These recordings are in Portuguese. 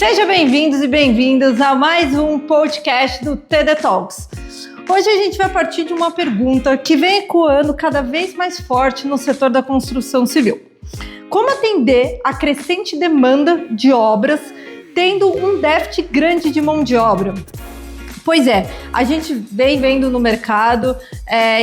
Sejam bem-vindos e bem-vindas a mais um podcast do TD Talks. Hoje a gente vai partir de uma pergunta que vem ecoando cada vez mais forte no setor da construção civil. Como atender a crescente demanda de obras, tendo um déficit grande de mão de obra? Pois é, a gente vem vendo no mercado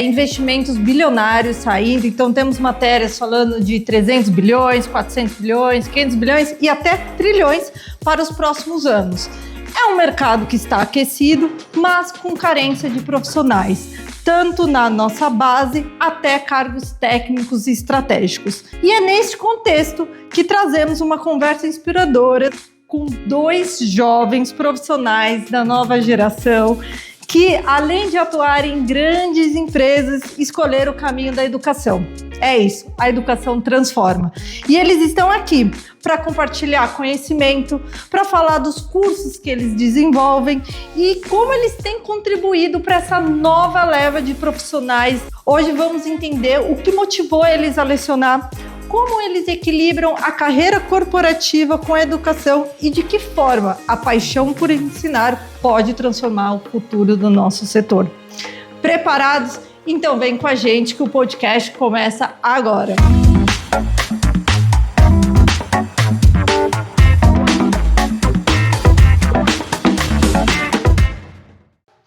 investimentos bilionários saindo, então temos matérias falando de 300 bilhões, 400 bilhões, 500 bilhões e até trilhões para os próximos anos. É um mercado que está aquecido, mas com carência de profissionais, tanto na nossa base até cargos técnicos e estratégicos. E é neste contexto que trazemos uma conversa inspiradora com dois jovens profissionais da nova geração que, além de atuar em grandes empresas, escolheram o caminho da educação. É isso, a educação transforma. E eles estão aqui para compartilhar conhecimento, para falar dos cursos que eles desenvolvem e como eles têm contribuído para essa nova leva de profissionais. Hoje vamos entender o que motivou eles a lecionar, como eles equilibram a carreira corporativa com a educação e de que forma a paixão por ensinar pode transformar o futuro do nosso setor. Preparados? Então vem com a gente que o podcast começa agora.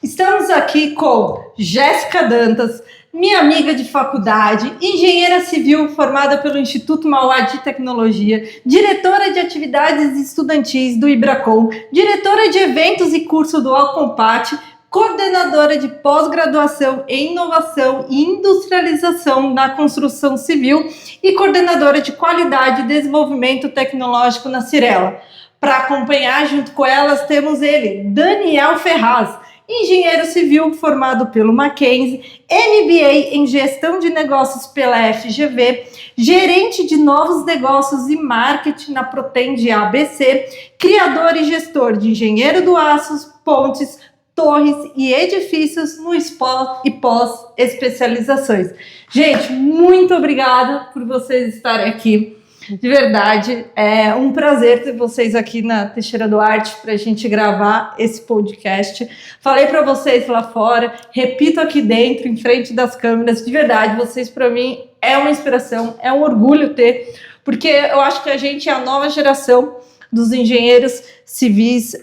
Estamos aqui com Jéssica Dantas, minha amiga de faculdade, engenheira civil formada pelo Instituto Mauá de Tecnologia, diretora de atividades estudantis do Ibracon, diretora de eventos e curso do Alcompat, coordenadora de pós-graduação em inovação e industrialização na construção civil e coordenadora de qualidade e desenvolvimento tecnológico na Cyrela. Para acompanhar junto com elas temos ele, Daniel Ferraz, engenheiro civil formado pelo Mackenzie, MBA em gestão de negócios pela FGV, gerente de novos negócios e marketing na Protende ABC, criador e gestor de engenheiro do aços, pontes, torres e edifícios no SPO e pós-especializações. Gente, muito obrigada por vocês estarem aqui. De verdade, é um prazer ter vocês aqui na Teixeira Duarte para a gente gravar esse podcast. Falei para vocês lá fora, repito aqui dentro, em frente das câmeras, de verdade, vocês para mim é uma inspiração, é um orgulho ter, porque eu acho que a gente é a nova geração dos engenheiros civis,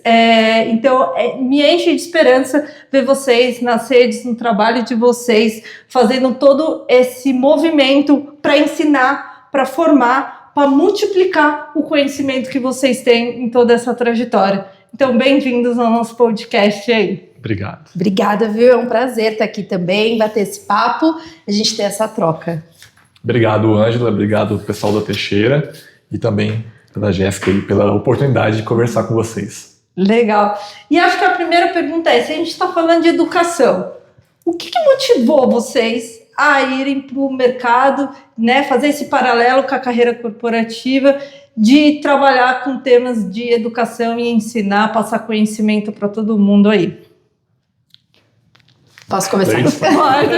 então me enche de esperança ver vocês nas redes, no trabalho de vocês, fazendo todo esse movimento para ensinar, para formar, para multiplicar o conhecimento que vocês têm em toda essa trajetória. Então, bem-vindos ao nosso podcast aí. Obrigado. Obrigada, viu? É um prazer estar aqui também, bater esse papo, a gente ter essa troca. Obrigado, Ângela, obrigado pessoal da Teixeira e também pela Jéssica e pela oportunidade de conversar com vocês. Legal. E acho que a primeira pergunta é, se a gente está falando de educação, o que motivou vocês a irem para o mercado, né, fazer esse paralelo com a carreira corporativa, de trabalhar com temas de educação e ensinar, passar conhecimento para todo mundo aí? Posso começar? Pode.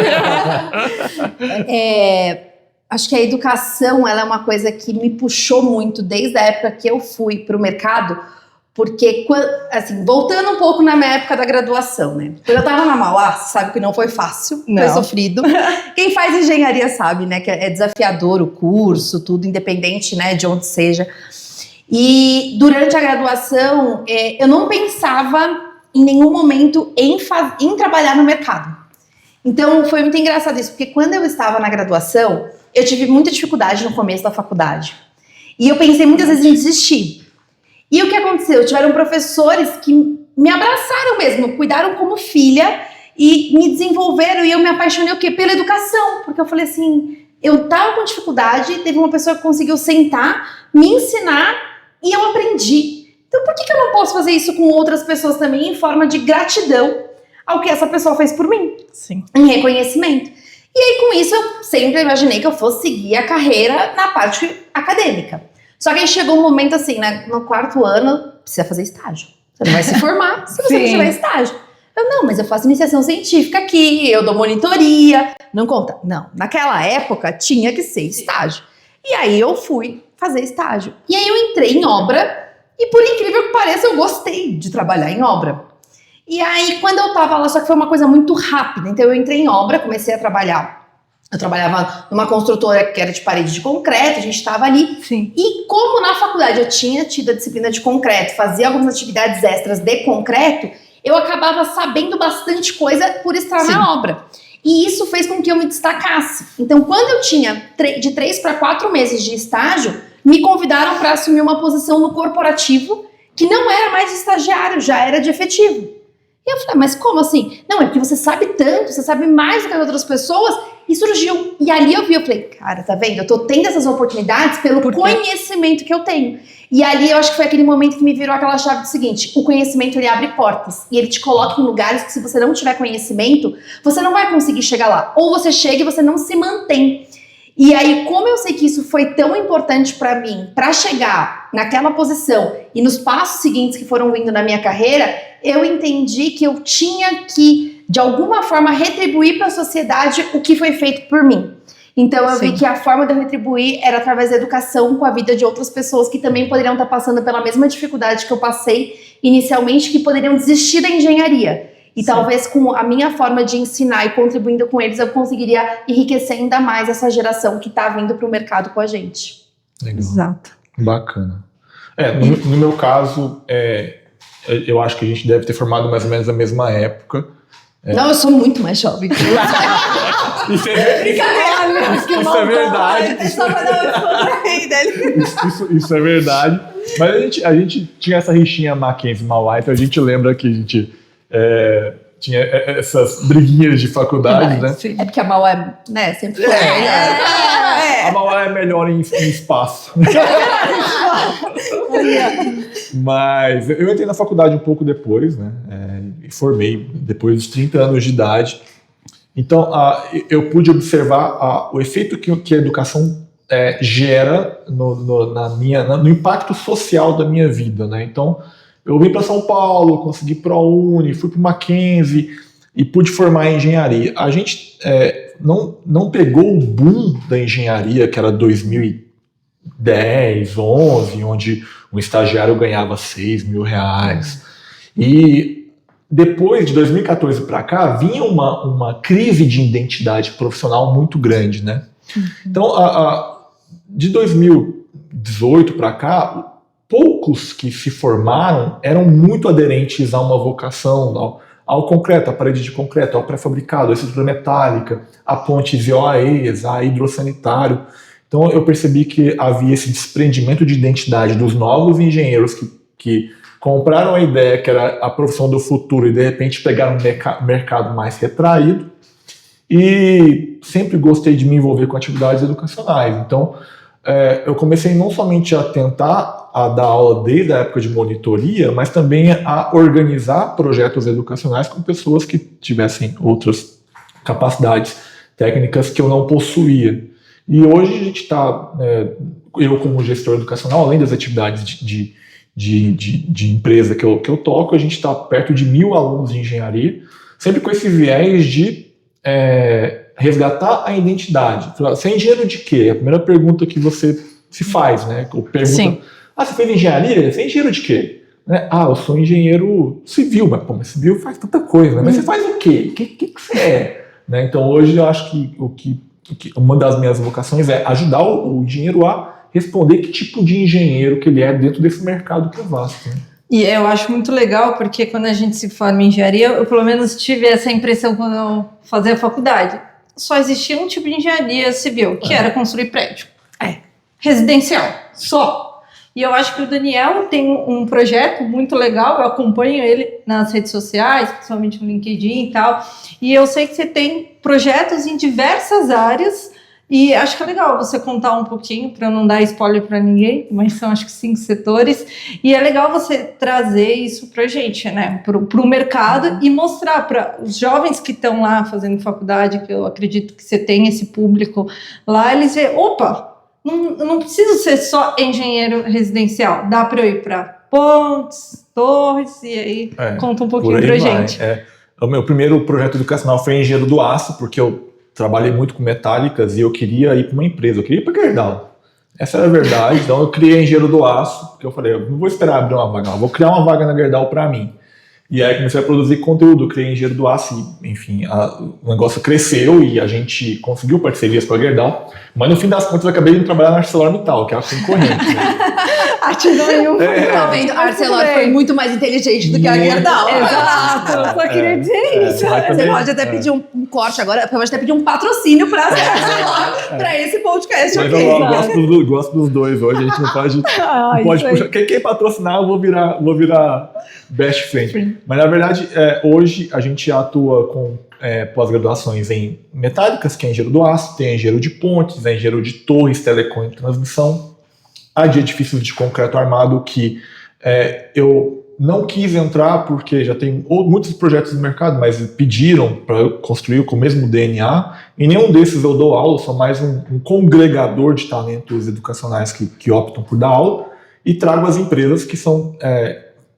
Acho que a educação ela é uma coisa que me puxou muito desde a época que eu fui para o mercado, porque, assim, voltando um pouco na minha época da graduação, né? Quando eu estava na Mauá, sabe que não foi fácil, foi sofrido. Quem faz engenharia sabe, né, que é desafiador o curso, tudo, independente, né, de onde seja. E durante a graduação, eu não pensava em nenhum momento em trabalhar no mercado. Então, foi muito engraçado isso, porque quando eu estava na graduação, eu tive muita dificuldade no começo da faculdade. E eu pensei muitas vezes em desistir. E o que aconteceu? Tiveram professores que me abraçaram mesmo, cuidaram como filha e me desenvolveram, e eu me apaixonei o quê? Pela educação, porque eu falei assim, eu tava com dificuldade, teve uma pessoa que conseguiu sentar, me ensinar e eu aprendi. Então por que eu não posso fazer isso com outras pessoas também em forma de gratidão ao que essa pessoa fez por mim? Sim. Em reconhecimento. E aí com isso eu sempre imaginei que eu fosse seguir a carreira na parte acadêmica. Só que aí chegou um momento assim, né, no quarto ano, precisa fazer estágio. Você não vai se formar se você não tiver estágio. Eu, não, mas eu faço iniciação científica aqui, eu dou monitoria, não conta. Não, naquela época tinha que ser estágio. E aí eu fui fazer estágio. E aí eu entrei em obra E por incrível que pareça, eu gostei de trabalhar em obra. E aí, quando eu tava lá, só que foi uma coisa muito rápida. Então, eu entrei em obra, comecei a trabalhar. Eu trabalhava numa construtora que era de parede de concreto, a gente estava ali. Sim. E como na faculdade eu tinha tido a disciplina de concreto, fazia algumas atividades extras de concreto, eu acabava sabendo bastante coisa por estar na obra. E isso fez com que eu me destacasse. Então, quando eu tinha de 3 para 4 meses de estágio, me convidaram para assumir uma posição no corporativo que não era mais de estagiário, já era de efetivo. E eu falei, mas como assim? Não, é porque você sabe tanto, você sabe mais do que as outras pessoas. E surgiu. E ali eu falei, cara, tá vendo? Eu tô tendo essas oportunidades pelo conhecimento que eu tenho. E ali eu acho que foi aquele momento que me virou aquela chave do seguinte, o conhecimento ele abre portas. E ele te coloca em lugares que se você não tiver conhecimento, você não vai conseguir chegar lá. Ou você chega e você não se mantém. E aí, como eu sei que isso foi tão importante pra mim, pra chegar naquela posição e nos passos seguintes que foram vindo na minha carreira, eu entendi que eu tinha que, de alguma forma, retribuir para a sociedade o que foi feito por mim. Então eu vi que a forma de eu retribuir era através da educação com a vida de outras pessoas que também poderiam estar passando pela mesma dificuldade que eu passei inicialmente, que poderiam desistir da engenharia. E talvez com a minha forma de ensinar e contribuindo com eles, eu conseguiria enriquecer ainda mais essa geração que está vindo para o mercado com a gente. Legal. Exato. Bacana. No meu caso, eu acho que a gente deve ter formado mais ou menos na mesma época. Não, eu sou muito mais jovem. Isso é verdade. Isso é verdade. Mas a gente tinha essa rixinha Mackenzie Mauá, então a gente lembra que a gente tinha essas briguinhas de faculdade, né? Sim. É porque a Mauá, né, sempre foi. A Mauá é melhor em espaço. Mas eu entrei na faculdade um pouco depois, né? E formei depois dos 30 anos de idade. Então, eu pude observar o efeito que a educação gera no impacto social da minha vida, né? Então, eu vim para São Paulo, consegui ProUni, fui para o Mackenzie e pude formar em engenharia. A gente não pegou o boom da engenharia, que era 2010, 11, onde um estagiário ganhava R$6.000. E depois de 2014 para cá, vinha uma crise de identidade profissional muito grande, né? Então, de 2018 para cá, poucos que se formaram eram muito aderentes a uma vocação, ao concreto, à parede de concreto, ao pré-fabricado, à estrutura metálica, a pontes e OAEs, a hidrossanitário. Então eu percebi que havia esse desprendimento de identidade dos novos engenheiros que compraram a ideia que era a profissão do futuro e de repente pegaram um mercado mais retraído. E sempre gostei de me envolver com atividades educacionais. Então eu comecei não somente a tentar dar aula desde a época de monitoria, mas também a organizar projetos educacionais com pessoas que tivessem outras capacidades técnicas que eu não possuía. E hoje a gente está, eu como gestor educacional, além das atividades de empresa que eu toco, a gente está perto de 1.000 alunos de engenharia, sempre com esse viés de resgatar a identidade. Você é engenheiro de quê? É a primeira pergunta que você se faz, né? Pergunta, você fez engenharia? Você é engenheiro de quê? Eu sou engenheiro civil, mas civil faz tanta coisa, né? Mas você faz o quê? O que você é? Né? Então hoje eu acho que uma das minhas vocações é ajudar o engenheiro a responder que tipo de engenheiro que ele é dentro desse mercado que é vasto. Né? E eu acho muito legal, porque quando a gente se forma em engenharia, eu pelo menos tive essa impressão quando eu fazia a faculdade. Só existia um tipo de engenharia civil, que era construir prédio. Residencial, só. E eu acho que o Daniel tem um projeto muito legal, eu acompanho ele nas redes sociais, principalmente no LinkedIn e tal, e eu sei que você tem projetos em diversas áreas, e acho que é legal você contar um pouquinho, para eu não dar spoiler para ninguém, mas são acho que 5 setores, e é legal você trazer isso pra gente, né, pro mercado e mostrar para os jovens que estão lá fazendo faculdade, que eu acredito que você tem esse público lá, eles veem, opa, não preciso ser só engenheiro residencial, dá para eu ir para pontes, torres, e aí conta um pouquinho pra gente. O meu primeiro projeto educacional foi engenheiro do aço, porque eu trabalhei muito com metálicas e eu queria ir para uma empresa, eu queria ir para Gerdau. Essa era a verdade. Então eu criei Engenheiro do Aço, porque eu falei, eu não vou esperar abrir uma vaga, não, eu vou criar uma vaga na Gerdau para mim. E aí comecei a produzir conteúdo, criei Engenheiro do Aço e, enfim, o negócio cresceu e a gente conseguiu parcerias com a Gerdau, mas no fim das contas eu acabei de trabalhar na ArcelorMittal, que é a concorrente. Né? Tá vendo? A Arcelor foi muito mais inteligente do que a Gerdau. Exato, eu só queria dizer isso. Você pode até pedir um corte agora, pode até pedir um patrocínio pra Arcelor, pra esse podcast mas aqui. Eu gosto dos dois hoje, a gente não pode, não pode puxar. Quem patrocinar, eu vou virar best friend. Mas na verdade, hoje a gente atua com pós-graduações em metálicas, que é engenheiro do aço, tem engenheiro de pontes, engenheiro de torres, telecom e transmissão. Há de edifícios de concreto armado que eu não quis entrar porque já tem muitos projetos no mercado, mas pediram para eu construir com o mesmo DNA. E nenhum desses eu dou aula, sou mais um congregador de talentos educacionais que optam por dar aula e trago as empresas que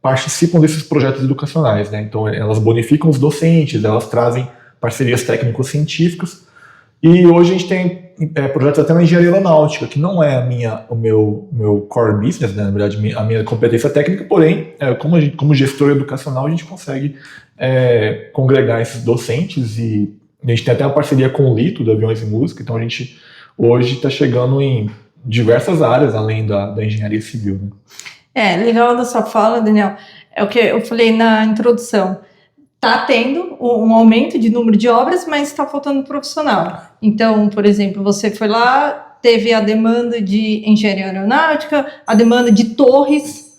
participam desses projetos educacionais, né? Então elas bonificam os docentes, elas trazem parcerias técnico-científicas. E hoje a gente tem projetos até na engenharia aeronáutica, que não é o meu core business, né? Na verdade, a minha competência técnica, porém, como gestor educacional, a gente consegue congregar esses docentes e a gente tem até uma parceria com o Lito, do Aviões e Música, então a gente hoje está chegando em diversas áreas, além da engenharia civil. Né? Legal da sua fala, Daniel, é o que eu falei na introdução. Está tendo um aumento de número de obras, mas está faltando profissional. Então, por exemplo, você foi lá, teve a demanda de engenharia aeronáutica, a demanda de torres,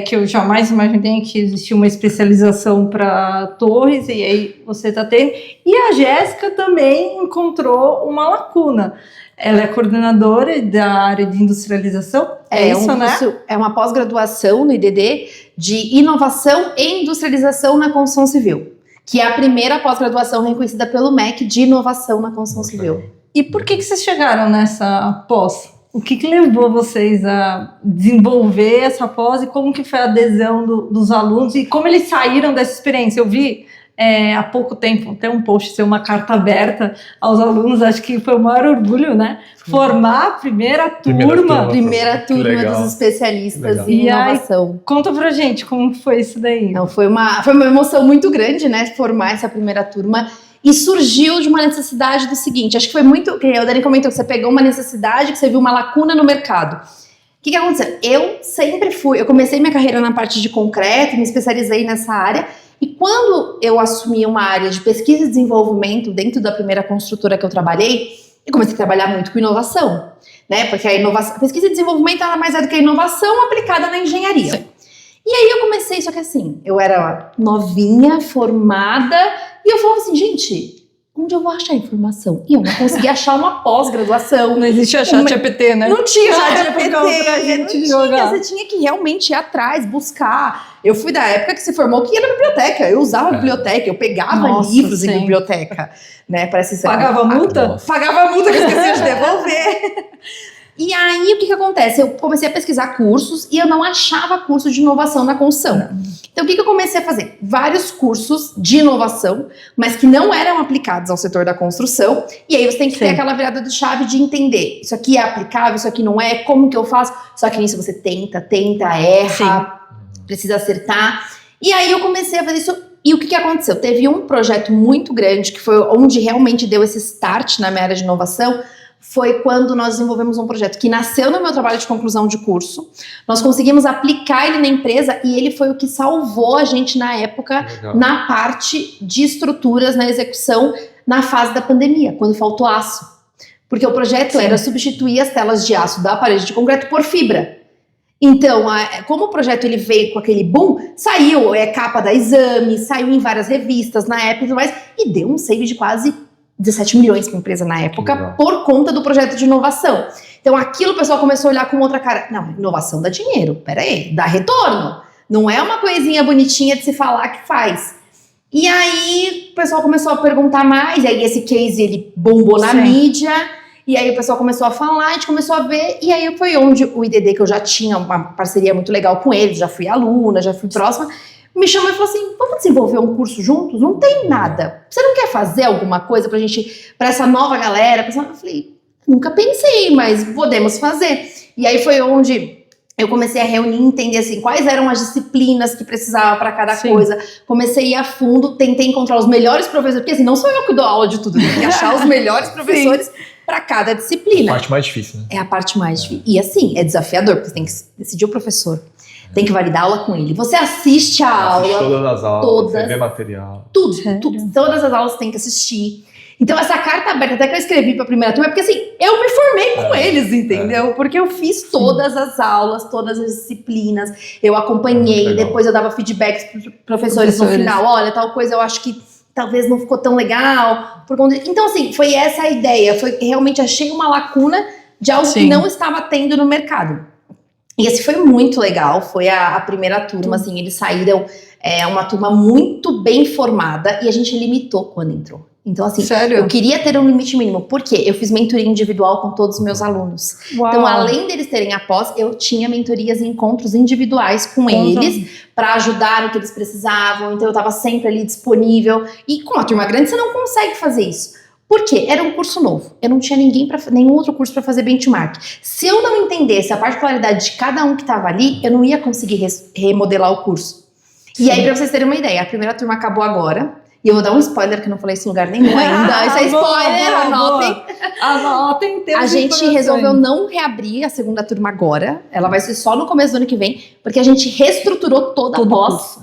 que eu jamais imaginei que existia uma especialização para torres, e aí você está tendo. E a Jéssica também encontrou uma lacuna. Ela é coordenadora da área de industrialização, né? É uma pós-graduação no IDD de inovação e industrialização na construção civil, que é a primeira pós-graduação reconhecida pelo MEC de inovação na construção civil. E por que vocês chegaram nessa pós? O que levou vocês a desenvolver essa pós e como que foi a adesão dos alunos e como eles saíram dessa experiência? Eu vi há pouco tempo, até um post, uma carta aberta aos alunos, acho que foi o maior orgulho, né? Formar a primeira turma dos especialistas em inovação. Aí, conta pra gente como foi isso daí. Não, foi uma emoção muito grande, né? Formar essa primeira turma. E surgiu de uma necessidade do seguinte, acho que foi muito, que o Dani comentou que você pegou uma necessidade, que você viu uma lacuna no mercado. O que aconteceu? Eu comecei minha carreira na parte de concreto, me especializei nessa área. E quando eu assumi uma área de pesquisa e desenvolvimento dentro da primeira construtora que eu trabalhei, eu comecei a trabalhar muito com inovação, né? Porque a pesquisa e desenvolvimento nada mais é do que a inovação aplicada na engenharia. Sim. E aí eu comecei, só que assim, eu era novinha, formada, e eu falava assim, gente, onde eu vou achar informação? E eu não conseguia achar uma pós-graduação. Não existia chat GPT, né? Não tinha chat GPT, pra gente jogar. Você tinha que realmente ir atrás, buscar. Eu fui da época que se formou que ia na biblioteca. Eu usava a biblioteca, eu pegava livros em biblioteca. Né? Parece ser Pagava multa? Pagava multa que eu esqueci de devolver. E aí, o que acontece? Eu comecei a pesquisar cursos e eu não achava curso de inovação na construção. Então, o que eu comecei a fazer? Vários cursos de inovação, mas que não eram aplicados ao setor da construção. E aí, você tem que ter aquela virada de chave de entender. Isso aqui é aplicável, isso aqui não é, como que eu faço? Só que nisso você tenta, erra, precisa acertar. E aí, eu comecei a fazer isso. E o que aconteceu? Teve um projeto muito grande, que foi onde realmente deu esse start na minha área de inovação, foi quando nós desenvolvemos um projeto que nasceu no meu trabalho de conclusão de curso. Nós conseguimos aplicar ele na empresa e ele foi o que salvou a gente na época, na parte de estruturas, na execução, na fase da pandemia, quando faltou aço. Porque o projeto era substituir as telas de aço da parede de concreto por fibra. Então, como o projeto ele veio com aquele boom, saiu capa da Exame, saiu em várias revistas na época e tudo mais, e deu um save de quase 17 milhões para a empresa na época, por conta do projeto de inovação. Então aquilo o pessoal começou a olhar com outra cara. Não, inovação dá dinheiro, peraí, dá retorno. Não é uma coisinha bonitinha de se falar que faz. E aí o pessoal começou a perguntar mais, e aí esse case ele bombou na mídia, e aí o pessoal começou a falar, a gente começou a ver, e aí foi onde o IDD, que eu já tinha uma parceria muito legal com eles, já fui aluna, já fui próxima, me chamou e falou assim, vamos desenvolver um curso juntos? Não tem nada. Você não quer fazer alguma coisa pra gente, pra essa nova galera? Eu falei, nunca pensei, mas podemos fazer. E aí foi onde eu comecei a reunir e entender assim, quais eram as disciplinas que precisava para cada coisa. Comecei a ir a fundo, tentei encontrar os melhores professores, porque assim, não sou eu que dou aula de tudo, tem que achar os melhores professores para cada disciplina. A parte mais difícil, né? É a parte mais difícil. E assim, é desafiador, porque você tem que decidir o professor, tem que validar a aula com ele. Você assiste a aula. Todas as aulas, você vê material. Tudo. Todas as aulas você tem que assistir. Então, essa carta aberta, até que eu escrevi pra primeira turma, é porque assim, eu me formei com eles, entendeu? Porque eu fiz todas as aulas, todas as disciplinas, eu acompanhei, depois eu dava feedbacks pros professores no final, olha, tal coisa eu acho que talvez não ficou tão legal. Então, assim, foi essa a ideia, realmente achei uma lacuna de algo que não estava tendo no mercado. E esse foi muito legal, foi a primeira turma, assim, eles saíram uma turma muito bem formada e a gente limitou quando entrou. Então, assim, Sério? eu queria ter um limite mínimo. Por quê? Eu fiz mentoria individual com todos os meus alunos. Uau. Então, além deles terem a pós, eu tinha mentorias e encontros individuais com eles para ajudar no que eles precisavam. Então, eu estava sempre ali disponível. E com uma turma grande, você não consegue fazer isso. Por quê? Era um curso novo. Eu não tinha nenhum outro curso para fazer benchmark. Se eu não entendesse a particularidade de cada um que estava ali, eu não ia conseguir remodelar o curso. E aí, para vocês terem uma ideia, a primeira turma acabou agora. E eu vou dar um spoiler que eu não falei isso em lugar nenhum ainda. Isso é spoiler, anotem. Anotem. A gente resolveu não reabrir a segunda turma agora. Ela vai ser só no começo do ano que vem, porque a gente reestruturou toda a pós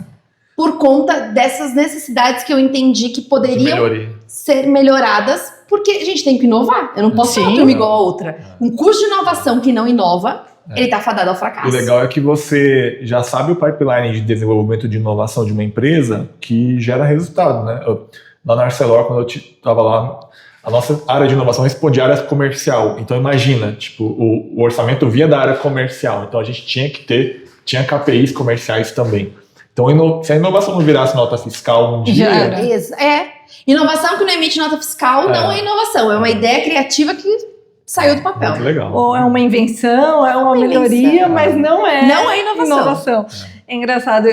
por conta dessas necessidades que eu entendi que poderiam ser melhoradas, porque a gente tem que inovar. Eu não posso ter uma turma igual a outra. Um curso de inovação que não inova, ele tá fadado ao fracasso. O legal é que você já sabe o pipeline de desenvolvimento de inovação de uma empresa que gera resultado, né? Lá na Arcelor, quando eu estava lá, a nossa área de inovação respondia à área comercial. Então imagina, tipo, o orçamento via da área comercial. Então a gente tinha KPIs comerciais também. Então se a inovação não virasse nota fiscal um dia... Inovação que não emite nota fiscal não é inovação. É uma ideia criativa que saiu do papel. Muito legal. Ou é uma invenção, é uma melhoria, mas não é inovação. É engraçado,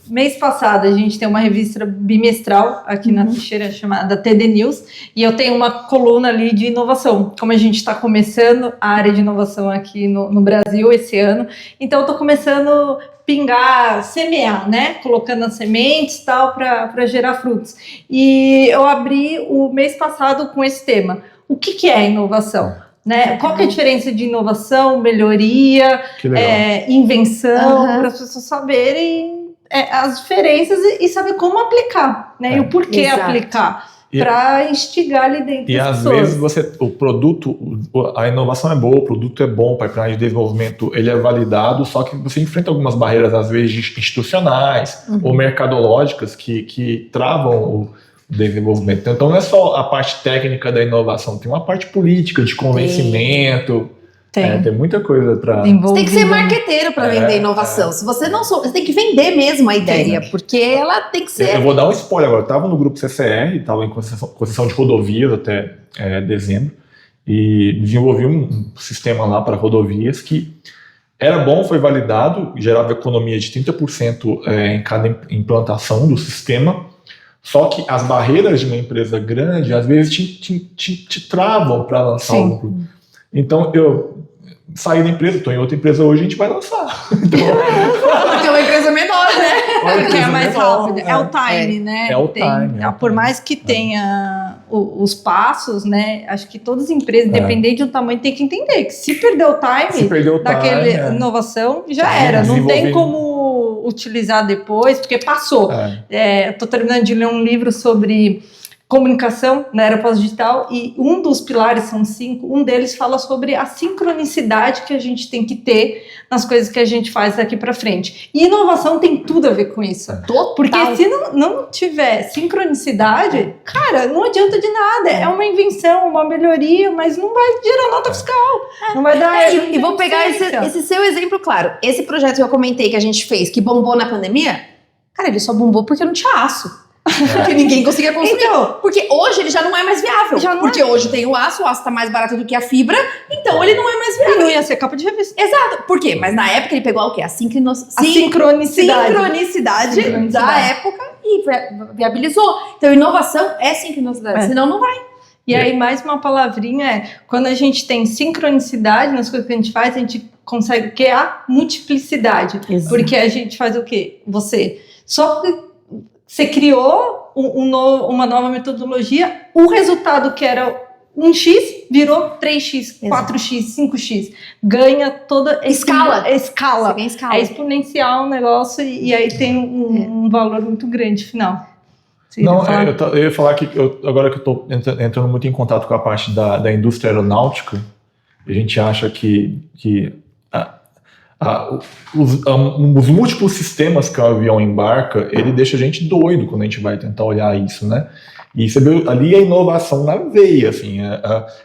mês passado a gente tem uma revista bimestral aqui na Teixeira chamada TD News e eu tenho uma coluna ali de inovação. Como a gente está começando a área de inovação aqui no Brasil esse ano, então eu estou começando a pingar, semear, né? Colocando as sementes e tal para gerar frutos. E eu abri o mês passado com esse tema. O que é inovação? Né? Qual que é a diferença de inovação, melhoria, invenção, para as pessoas saberem as diferenças e saber como aplicar, né? E o porquê aplicar, para instigar ali dentro das pessoas. E às vezes o produto, a inovação é boa, o produto é bom, o pipeline de desenvolvimento ele é validado, só que você enfrenta algumas barreiras, às vezes institucionais ou mercadológicas que travam o desenvolvimento. Então não é só a parte técnica da inovação, tem uma parte política, de convencimento. Tem muita coisa para... Você tem que ser marqueteiro para vender inovação. Se você não souber, você tem que vender mesmo a ideia, porque ela tem que ser... Eu vou dar um spoiler agora. Eu estava no grupo CCR, estava em concessão de rodovias até dezembro, e desenvolvi um sistema lá para rodovias que era bom, foi validado, gerava economia de 30% em cada implantação do sistema. Só que as barreiras de uma empresa grande, às vezes, te travam para lançar um produto. Então, eu saí da empresa, estou em outra empresa hoje, a gente vai lançar. Então, porque é uma empresa menor, né? Porque é mais rápido. É o time, né? É o time. Por mais que tenha os passos, né? Acho que todas as empresas, independente do tamanho, tem que entender que se perder o time daquela inovação, já era. Não tem como utilizar depois, porque passou. Estou terminando de ler um livro sobre comunicação na era pós-digital e um dos pilares, são 5, um deles fala sobre a sincronicidade que a gente tem que ter nas coisas que a gente faz daqui para frente. E inovação tem tudo a ver com isso. Porque se não tiver sincronicidade, cara, não adianta de nada. É uma invenção, uma melhoria, mas não vai gerar nota fiscal. Não vai dar... E vou pegar esse seu exemplo, claro. Esse projeto que eu comentei que a gente fez, que bombou na pandemia, cara, ele só bombou porque não tinha aço. Porque ninguém conseguia construir. Porque hoje ele já não é mais viável. Porque hoje tem o aço tá mais barato do que a fibra, então ele não é mais viável. E não ia ser capa de revista. Exato. Por quê? Mas na época ele pegou o quê? A sincronicidade da época e viabilizou. Então inovação é sincronicidade, senão não vai. E aí, mais uma palavrinha quando a gente tem sincronicidade nas coisas que a gente faz, a gente consegue o quê? A multiplicidade. Exato. Porque a gente faz o quê? Só que você criou uma nova metodologia, o resultado que era 1x virou 3x, 4x, 5x. Ganha toda... Escala. Você ganha escala. É exponencial o negócio e aí tem um valor muito grande final. Não, eu ia falar que agora que eu estou entrando muito em contato com a parte da indústria aeronáutica, a gente acha que os múltiplos sistemas que o avião embarca, ele deixa a gente doido quando a gente vai tentar olhar isso, né? E você vê ali a inovação na veia, assim,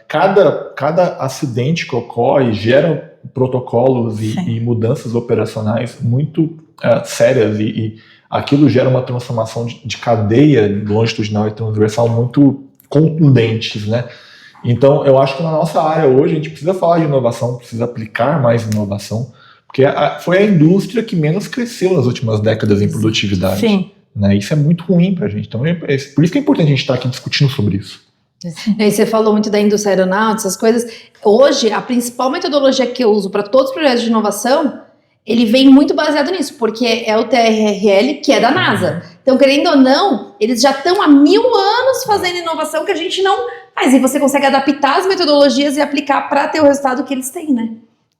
cada acidente que ocorre gera protocolos e mudanças operacionais muito sérias e aquilo gera uma transformação de cadeia longitudinal e transversal muito contundentes, né? Então, eu acho que na nossa área hoje a gente precisa falar de inovação, precisa aplicar mais inovação, porque foi a indústria que menos cresceu nas últimas décadas em produtividade. Sim. Né? Isso é muito ruim para a gente. Então, por isso que é importante a gente estar aqui discutindo sobre isso. E você falou muito da indústria aeronáutica, essas coisas. Hoje, a principal metodologia que eu uso para todos os projetos de inovação, ele vem muito baseado nisso, porque é o TRRL, que é da NASA. Então, querendo ou não, eles já estão há 1000 anos fazendo inovação que a gente não faz. E você consegue adaptar as metodologias e aplicar para ter o resultado que eles têm, né?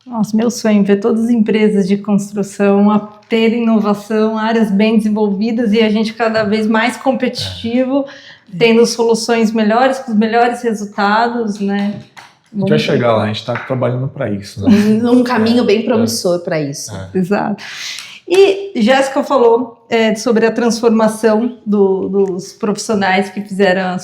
Nossa, meu sonho é ver todas as empresas de construção a terem inovação, áreas bem desenvolvidas e a gente cada vez mais competitivo, tendo soluções melhores, com os melhores resultados, né? A gente vai chegar lá, a gente está trabalhando para isso. Né? Num caminho bem promissor para isso. Exato. E Jéssica falou sobre a transformação dos profissionais que fizeram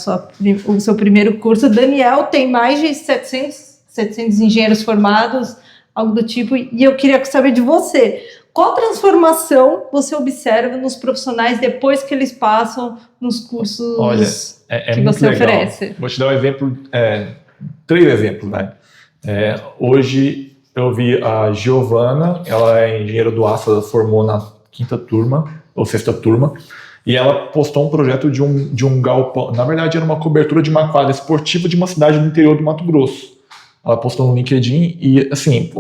o seu primeiro curso. Daniel tem mais de 700 engenheiros formados, algo do tipo, e eu queria saber de você, qual transformação você observa nos profissionais depois que eles passam nos cursos que você oferece? Vou te dar um exemplo, 3 exemplos, né? Hoje eu vi a Giovana, ela é engenheira do aço, ela formou na 5ª turma, ou 6ª turma, e ela postou um projeto de um galpão, na verdade era uma cobertura de uma quadra esportiva de uma cidade do interior do Mato Grosso. Ela postou no LinkedIn e, assim,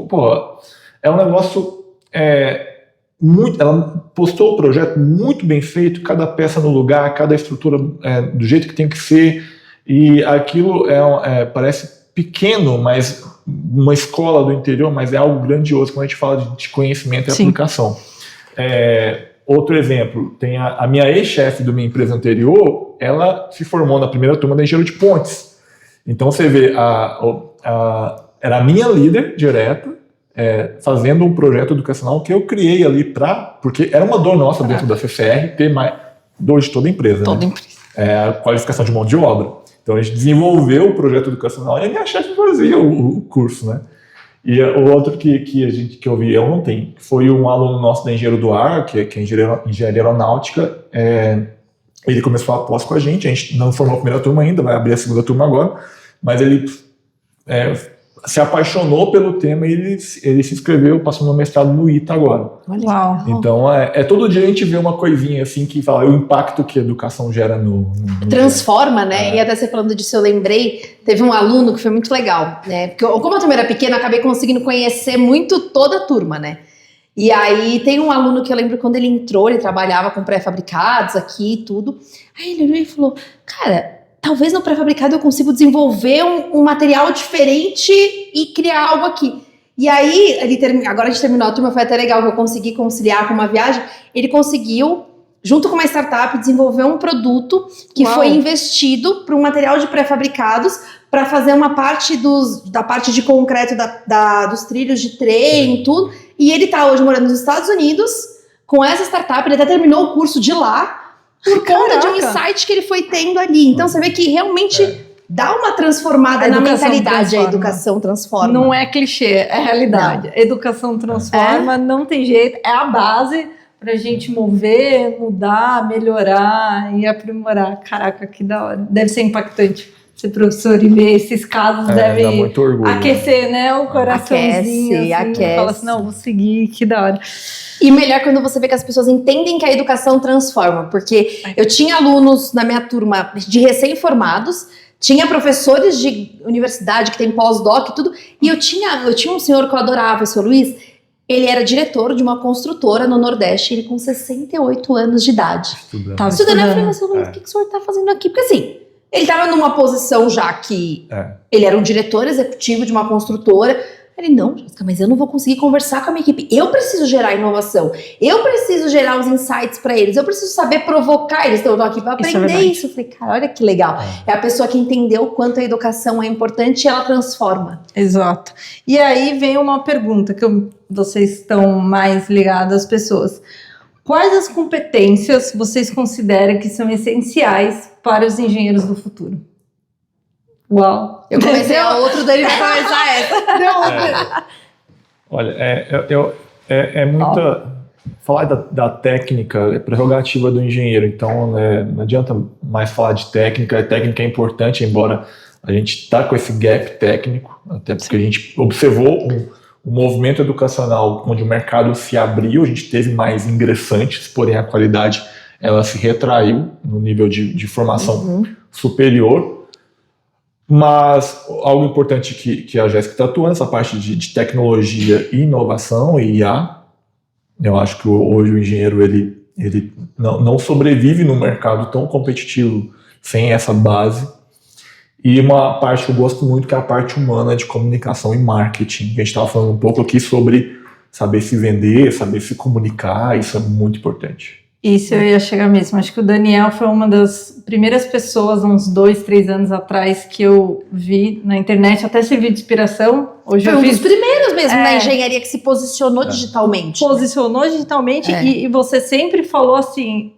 é um negócio ela postou o projeto muito bem feito, cada peça no lugar, cada estrutura do jeito que tem que ser, e aquilo parece pequeno, mas uma escola do interior, mas é algo grandioso quando a gente fala de conhecimento e aplicação. Outro exemplo, tem a minha ex-chefe da minha empresa anterior, ela se formou na 1ª turma da Engenharia de Pontes. Então você vê, era a minha líder direta, fazendo um projeto educacional que eu criei ali porque era uma dor nossa dentro da CCR ter mais dor de toda a empresa. Toda né? empresa. A qualificação de mão de obra. Então a gente desenvolveu o projeto educacional e a minha chefe fazia o curso, né? E o outro que eu vi ontem foi um aluno nosso da Engenheiro do Ar, que é engenharia aeronáutica. Ele começou a pós com a gente não formou a 1ª turma ainda, vai abrir a 2ª turma agora, mas ele se apaixonou pelo tema e ele se inscreveu, passou no mestrado no ITA agora. Uau. Então, todo dia a gente vê uma coisinha assim que fala o impacto que a educação gera no transforma, né? E até você falando disso, eu lembrei, teve um aluno que foi muito legal, né? Porque como a turma era pequena, eu acabei conseguindo conhecer muito toda a turma, né? E aí tem um aluno que eu lembro quando ele entrou, ele trabalhava com pré-fabricados aqui e tudo. Aí ele olhou e falou, cara, talvez no pré-fabricado eu consiga desenvolver um material diferente e criar algo aqui. E aí, agora a gente terminou a turma, foi até legal que eu consegui conciliar com uma viagem. Ele conseguiu, junto com uma startup, desenvolver um produto que foi investido para um material de pré-fabricados para fazer uma parte da parte de concreto dos trilhos de trem e tudo. E ele está hoje morando nos Estados Unidos com essa startup, ele até terminou o curso de lá, por conta de um insight que ele foi tendo ali. Então você vê que realmente dá uma transformada na mentalidade. A educação transforma. Não é clichê, é realidade. A educação transforma, não tem jeito, é a base pra gente mover, mudar, melhorar e aprimorar. Caraca, que da hora. Deve ser impactante ser professor e ver esses casos, deve muito orgulho, aquecer, né? O coraçãozinho. Aquece. Fala assim, não, vou seguir, que da hora. E melhor quando você vê que as pessoas entendem que a educação transforma, porque eu tinha alunos na minha turma de recém-formados, Tinha professores de universidade que tem pós-doc e tudo. E eu tinha um senhor que eu adorava, o senhor Luiz. Ele era diretor de uma construtora no Nordeste, ele com 68 anos de idade. Estudando. Eu falei, mas senhor Luiz, o que o senhor tá fazendo aqui? Porque assim, ele tava numa posição já que ele era um diretor executivo de uma construtora. Ele, não, Jéssica, mas eu não vou conseguir conversar com a minha equipe. Eu preciso gerar inovação. Eu preciso gerar os insights para eles. Eu preciso saber provocar eles. Então eu tô aqui para aprender isso. Eu falei, cara, olha que legal. É a pessoa que entendeu o quanto a educação é importante e ela transforma. Exato. E aí vem uma pergunta que vocês estão mais ligados às pessoas. Quais as competências vocês consideram que são essenciais para os engenheiros do futuro? Uau! Eu comecei a outra, daí ele vai começar essa. Olha, é muita... Falar da técnica é prerrogativa do engenheiro, então não adianta mais falar de técnica. A técnica é importante, embora a gente está com esse gap técnico, até porque a gente observou um movimento educacional onde o mercado se abriu, a gente teve mais ingressantes, porém a qualidade ela se retraiu no nível de formação superior. Mas algo importante que a Jéssica está atuando, essa parte de tecnologia e inovação e IA. Eu acho que hoje o engenheiro ele não sobrevive num mercado tão competitivo sem essa base. E uma parte que eu gosto muito, que é a parte humana de comunicação e marketing. A gente estava falando um pouco aqui sobre saber se vender, saber se comunicar, isso é muito importante. Isso eu ia chegar mesmo. Acho que o Daniel foi uma das primeiras pessoas, uns 2, 3 anos atrás, que eu vi na internet, até serviu de inspiração. Hoje foi eu um fiz... dos primeiros mesmo na engenharia que se posicionou digitalmente. Posicionou digitalmente e você sempre falou assim,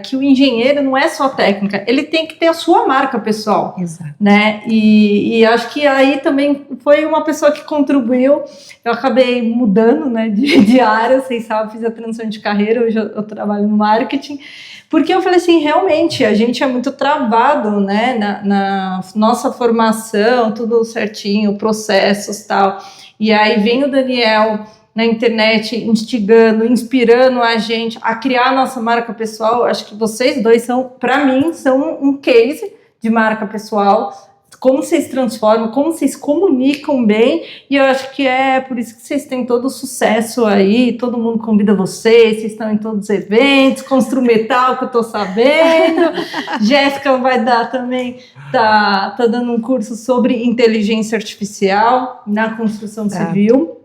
que o engenheiro não é só técnica, ele tem que ter a sua marca pessoal. Exato. Né? E acho que aí também foi uma pessoa que contribuiu. Eu acabei mudando, né, de área, vocês sabem, fiz a transição de carreira, hoje eu trabalho no marketing, porque eu falei assim, realmente, a gente é muito travado, né, na nossa formação, tudo certinho, processos e tal, e aí vem o Daniel na internet instigando, inspirando a gente a criar a nossa marca pessoal. Acho que vocês dois para mim, são um case de marca pessoal, como vocês transformam, como vocês comunicam bem, e eu acho que é por isso que vocês têm todo o sucesso aí, todo mundo convida vocês estão em todos os eventos, Constru Metal, que eu tô sabendo, Jéssica vai dar também, tá dando um curso sobre inteligência artificial na construção civil,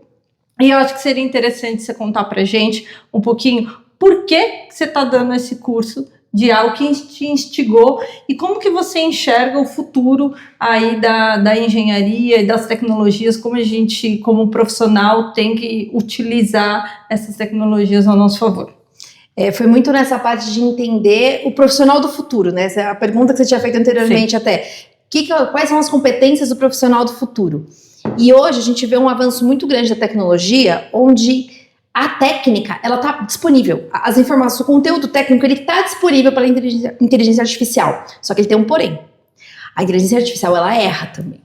e eu acho que seria interessante você contar pra gente um pouquinho por que você tá dando esse curso, de algo que te instigou e como que você enxerga o futuro aí da engenharia e das tecnologias, como a gente, como profissional, tem que utilizar essas tecnologias ao nosso favor. Foi muito nessa parte de entender o profissional do futuro, né? Essa é a pergunta que você tinha feito anteriormente. Sim. Até. Quais são as competências do profissional do futuro? E hoje a gente vê um avanço muito grande da tecnologia, onde a técnica, ela está disponível. As informações, o conteúdo técnico, ele está disponível pela inteligência artificial. Só que ele tem um porém. A inteligência artificial, ela erra também.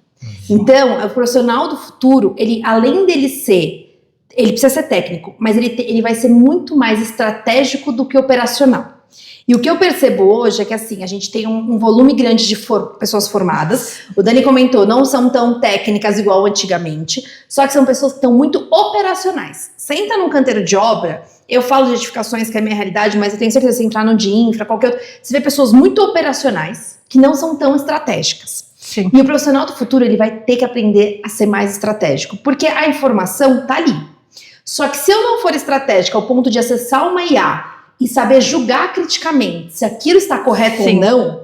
Então, o profissional do futuro, ele, além dele ser, ele precisa ser técnico, mas ele vai ser muito mais estratégico do que operacional. E o que eu percebo hoje é que, assim, a gente tem um volume grande de pessoas formadas. O Dani comentou, não são tão técnicas igual antigamente, só que são pessoas que estão muito operacionais. Senta num canteiro de obra, eu falo de edificações, que é a minha realidade, mas eu tenho certeza que se entrar no de infra, qualquer outro, você vê pessoas muito operacionais que não são tão estratégicas. Sim. E o profissional do futuro, ele vai ter que aprender a ser mais estratégico, porque a informação tá ali. Só que se eu não for estratégica ao ponto de acessar uma IA e saber julgar criticamente se aquilo está correto ou não,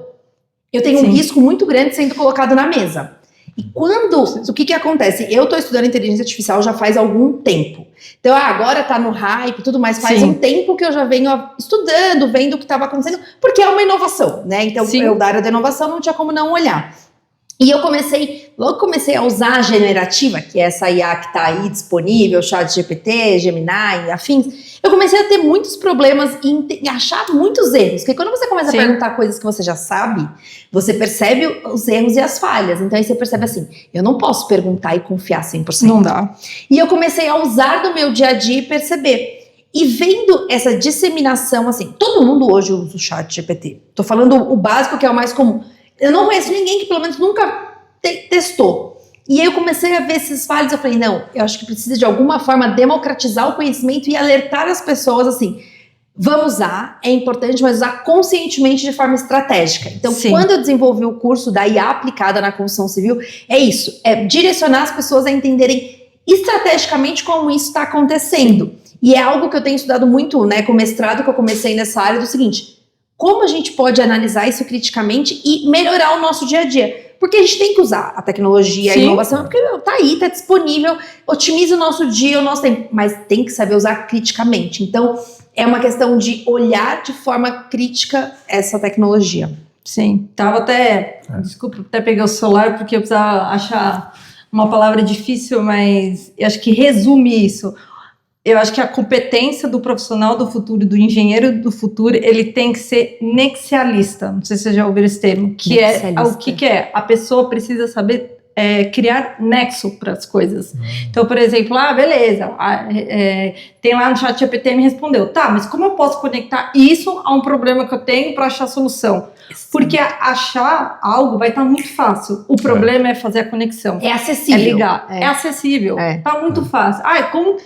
eu tenho um risco muito grande sendo colocado na mesa. E o que acontece? Eu estou estudando inteligência artificial já faz algum tempo. Então, agora está no hype e tudo mais. Faz um tempo que eu já venho estudando, vendo o que estava acontecendo, porque é uma inovação, né? Então, eu da área da inovação não tinha como não olhar. E eu logo comecei a usar a generativa, que é essa IA que está aí disponível, ChatGPT, Gemini e afins. Eu comecei a ter muitos problemas e achar muitos erros. Porque quando você começa a perguntar coisas que você já sabe, você percebe os erros e as falhas. Então aí você percebe assim, eu não posso perguntar e confiar 100%. Não dá. E eu comecei a usar do meu dia a dia e perceber. E vendo essa disseminação, assim, todo mundo hoje usa o ChatGPT. Tô falando o básico, que é o mais comum. eu não conheço ninguém que pelo menos nunca testou. E aí eu comecei a ver esses falhos, eu falei, não, eu acho que precisa de alguma forma democratizar o conhecimento e alertar as pessoas assim, vamos usar, é importante, mas usar conscientemente de forma estratégica. Então, quando eu desenvolvi o curso da IA aplicada na construção civil, é isso, é direcionar as pessoas a entenderem estrategicamente como isso está acontecendo. E é algo que eu tenho estudado muito, né, com o mestrado que eu comecei nessa área, do seguinte, como a gente pode analisar isso criticamente e melhorar o nosso dia a dia? Porque a gente tem que usar a tecnologia, a inovação, porque tá aí, tá disponível, otimiza o nosso dia, o nosso tempo, mas tem que saber usar criticamente. Então, é uma questão de olhar de forma crítica essa tecnologia. Sim, tava até, desculpa, até peguei o celular porque eu precisava achar uma palavra difícil, mas eu acho que resume isso. Eu acho que a competência do profissional do futuro, do engenheiro do futuro, ele tem que ser nexialista. Não sei se você já ouviu esse termo. Que é, o que é? A pessoa precisa saber criar nexo para as coisas. Então, por exemplo, beleza, tem lá no ChatGPT me respondeu, tá, mas como eu posso conectar isso a um problema que eu tenho para achar solução? Porque achar algo vai estar muito fácil. O problema é fazer a conexão. É acessível. É ligar. É acessível. Tá muito fácil. Como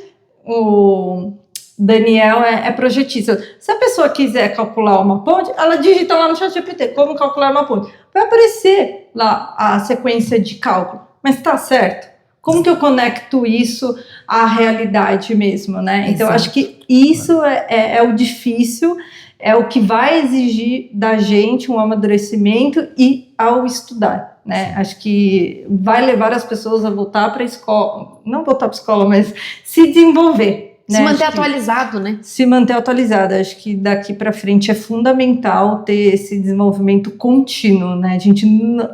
o Daniel é projetista. Se a pessoa quiser calcular uma ponte, ela digita lá no ChatGPT como calcular uma ponte. Vai aparecer lá a sequência de cálculo. Mas tá certo? Como que eu conecto isso à realidade mesmo, né? Então, eu acho que isso é o difícil, é o que vai exigir da gente um amadurecimento e ao estudar, né? Acho que vai levar as pessoas a voltar para a escola, não voltar para a escola, mas se desenvolver. Se manter atualizado, né? Se manter atualizado. Acho que daqui para frente é fundamental ter esse desenvolvimento contínuo, né? A gente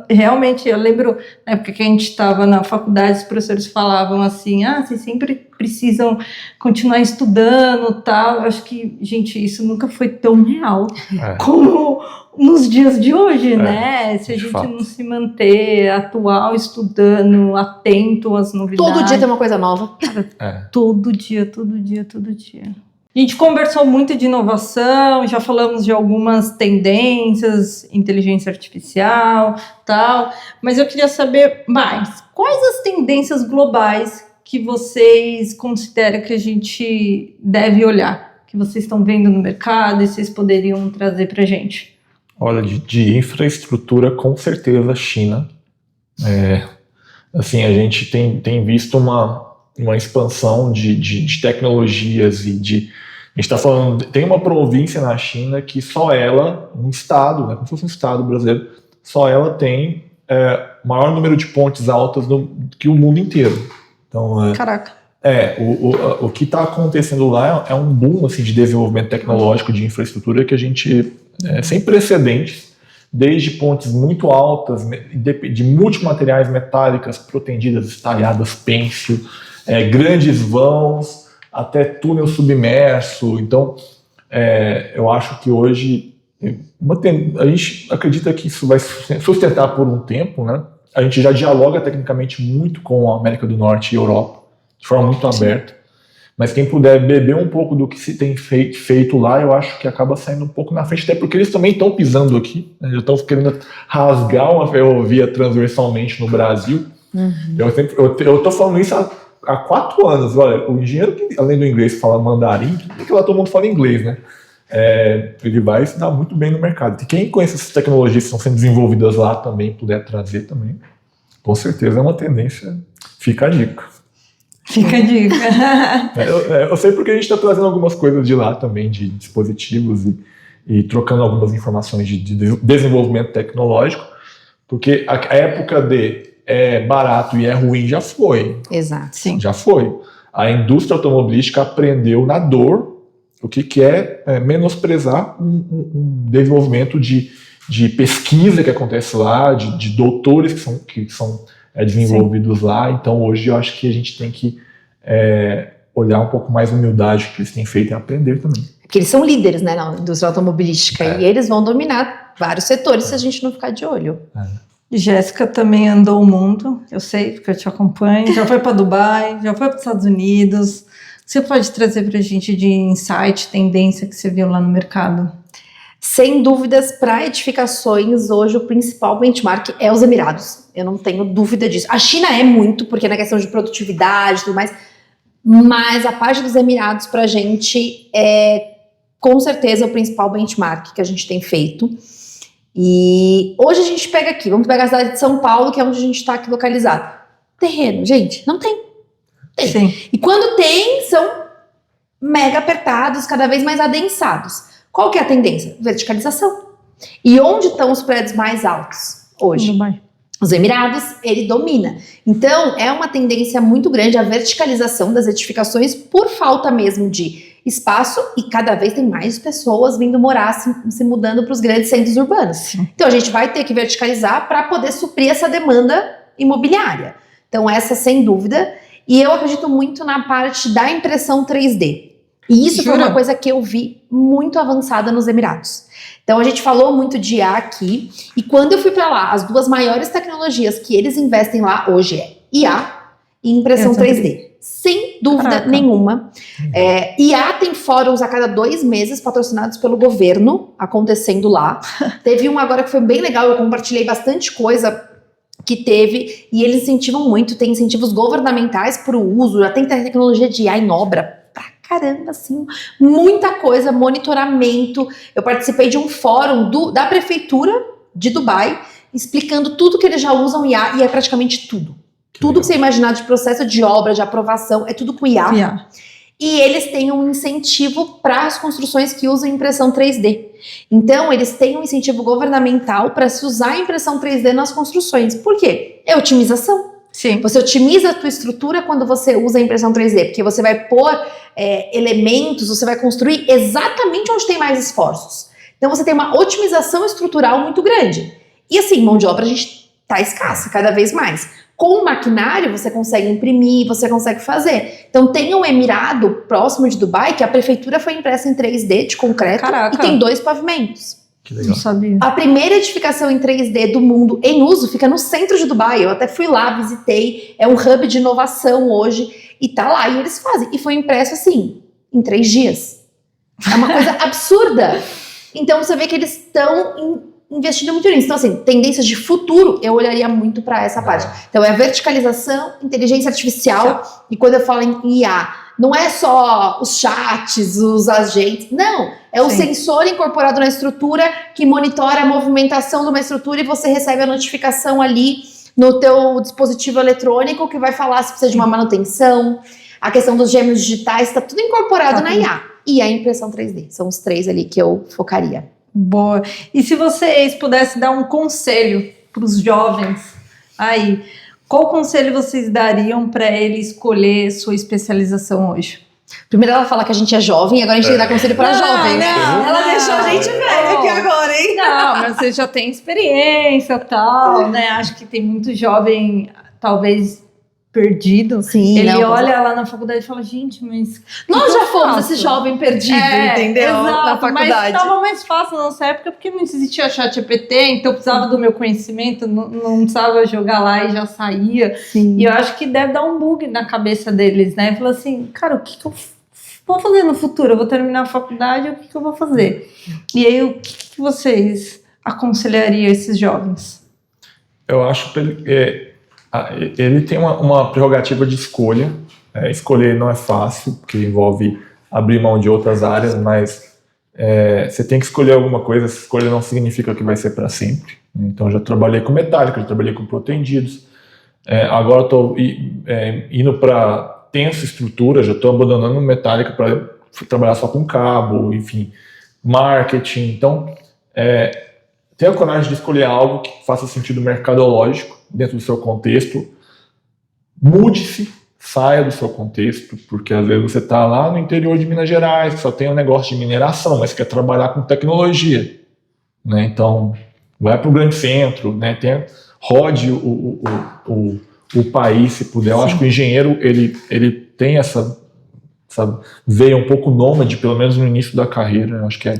realmente, eu lembro na época que a gente estava na faculdade, os professores falavam assim, vocês sempre precisam continuar estudando, tal. Acho que, gente, isso nunca foi tão real como nos dias de hoje, né? Se a gente não se manter atual, estudando, atento às novidades. Todo dia tem uma coisa nova. Todo dia. A gente conversou muito de inovação, já falamos de algumas tendências, inteligência artificial, tal, mas eu queria saber mais. Quais as tendências globais que vocês consideram que a gente deve olhar, que vocês estão vendo no mercado e vocês poderiam trazer para a gente? Olha, de infraestrutura, com certeza, China. Assim, a gente tem visto uma expansão de tecnologias e a gente está falando, tem uma província na China que só ela, um estado, né, como se fosse um estado brasileiro, só ela tem maior número de pontes altas que o mundo inteiro. Então, caraca. O que está acontecendo lá é um boom assim, de desenvolvimento tecnológico de infraestrutura que a gente, sem precedentes, desde pontes muito altas, de multimateriais metálicas protendidas, estalhadas, pêncil, grandes vãos, até túnel submerso. Então, eu acho que hoje, a gente acredita que isso vai sustentar por um tempo, né? A gente já dialoga tecnicamente muito com a América do Norte e Europa, de forma muito aberta. Mas quem puder beber um pouco do que se tem feito lá, eu acho que acaba saindo um pouco na frente, até porque eles também estão pisando aqui, né? Já estão querendo rasgar uma ferrovia transversalmente no Brasil. Eu estou falando isso há 4 anos. Olha, o engenheiro, que além do inglês fala mandarim, porque lá todo mundo fala inglês, né? Ele vai se dar muito bem no mercado. E quem conhece essas tecnologias que estão sendo desenvolvidas lá também, puder trazer também, com certeza é uma tendência. Fica a dica. Fica a dica. Eu sei porque a gente está trazendo algumas coisas de lá também, de dispositivos e trocando algumas informações de desenvolvimento tecnológico, porque a época de barato e é ruim já foi. Exato. Sim. Já foi. A indústria automobilística aprendeu na dor o que é menosprezar um desenvolvimento de pesquisa que acontece lá, de doutores que são desenvolvidos lá. Então hoje eu acho que a gente tem que olhar um pouco mais a humildade que eles têm feito e aprender também. Porque eles são líderes, né, na indústria automobilística e eles vão dominar vários setores se a gente não ficar de olho. Jéssica também andou o mundo, eu sei, porque eu te acompanho. Já foi para Dubai, já foi para os Estados Unidos. Você pode trazer para a gente de insight, tendência que você viu lá no mercado? Sem dúvidas, para edificações, hoje o principal benchmark é os Emirados. Eu não tenho dúvida disso. A China é muito, porque na questão de produtividade e tudo mais, mas a parte dos Emirados para a gente é com certeza o principal benchmark que a gente tem feito. E hoje a gente pega aqui, vamos pegar a cidade de São Paulo, que é onde a gente está aqui localizado. Terreno, gente, não tem. Sim. E quando tem, são mega apertados, cada vez mais adensados. Qual que é a tendência? Verticalização. E onde estão os prédios mais altos hoje? Dubai. Os Emirados, ele domina. Então, é uma tendência muito grande a verticalização das edificações por falta mesmo de espaço e cada vez tem mais pessoas vindo morar, se mudando para os grandes centros urbanos. Sim. Então, a gente vai ter que verticalizar para poder suprir essa demanda imobiliária. Então, essa sem dúvida. E eu acredito muito na parte da impressão 3D. E isso foi uma coisa que eu vi muito avançada nos Emirados. Então a gente falou muito de IA aqui, e quando eu fui para lá, as duas maiores tecnologias que eles investem lá hoje é IA e impressão 3D. Sem dúvida nenhuma. IA tem fóruns a cada 2 meses patrocinados pelo governo acontecendo lá. Teve um agora que foi bem legal, eu compartilhei bastante coisa que teve, e eles incentivam muito, tem incentivos governamentais para o uso, já tem tecnologia de IA em obra. Caramba, assim, muita coisa, monitoramento. Eu participei de um fórum da prefeitura de Dubai, explicando tudo que eles já usam IA, e é praticamente tudo. Tudo que você imaginar de processo de obra, de aprovação, é tudo com IA. E eles têm um incentivo para as construções que usam impressão 3D. Então, eles têm um incentivo governamental para se usar a impressão 3D nas construções. Por quê? É otimização. Sim. Você otimiza a tua estrutura quando você usa a impressão 3D, porque você vai pôr elementos, você vai construir exatamente onde tem mais esforços. Então você tem uma otimização estrutural muito grande. E assim, mão de obra a gente tá escassa cada vez mais. Com o maquinário você consegue imprimir, você consegue fazer. Então tem um Emirado próximo de Dubai que a prefeitura foi impressa em 3D de concreto. Caraca. E tem 2 pavimentos. Que legal. Não sabia. A primeira edificação em 3D do mundo em uso fica no centro de Dubai. Eu até fui lá, visitei. É um hub de inovação hoje. E tá lá, e eles fazem. E foi impresso assim, em 3 dias. É uma coisa absurda. Então você vê que eles estão investindo muito nisso. Então assim, tendências de futuro, eu olharia muito para essa parte. Então é a verticalização, inteligência artificial. E quando eu falo em IA, não é só os chats, os agentes. Não, é o sensor incorporado na estrutura que monitora a movimentação de uma estrutura e você recebe a notificação ali no teu dispositivo eletrônico que vai falar se precisa de uma manutenção. A questão dos gêmeos digitais, está tudo incorporado na IA. E a impressão 3D. São os 3 ali que eu focaria. Boa. E se vocês pudessem dar um conselho para os jovens aí, qual conselho vocês dariam para ele escolher sua especialização hoje? Primeiro ela fala que a gente é jovem, agora a gente tem que dar conselho pra jovem. Ela deixou a gente velha aqui agora, hein? Não, mas você já tem experiência e tal, né? Acho que tem muito jovem, talvez, perdido. Sim, ele olha lá na faculdade e fala, gente, mas... Nós já fomos esse jovem perdido, entendeu? Exato, na faculdade. Mas estava mais fácil na nossa época porque não existia ChatGPT, então precisava do meu conhecimento, não precisava jogar lá e já saía. Sim. E eu acho que deve dar um bug na cabeça deles, né? Falar assim, cara, o que eu vou fazer no futuro? Eu vou terminar a faculdade, o que eu vou fazer? E aí, o que vocês aconselhariam esses jovens? Eu acho que ele tem uma prerrogativa de escolha. Escolher não é fácil, porque envolve abrir mão de outras áreas, mas você tem que escolher alguma coisa. Essa escolha não significa que vai ser para sempre. Então, já trabalhei com metálica, já trabalhei com protendidos. Agora estou indo para tensa estrutura, já estou abandonando metálica para trabalhar só com cabo, enfim, marketing. Então, tenha a coragem de escolher algo que faça sentido mercadológico dentro do seu contexto. Mude-se, saia do seu contexto, porque às vezes você está lá no interior de Minas Gerais, que só tem um negócio de mineração, mas quer trabalhar com tecnologia, né? Então, vai para o grande centro, né? Rode o país, se puder. Eu acho que o engenheiro ele tem essa veia um pouco nômade, pelo menos no início da carreira. Eu acho que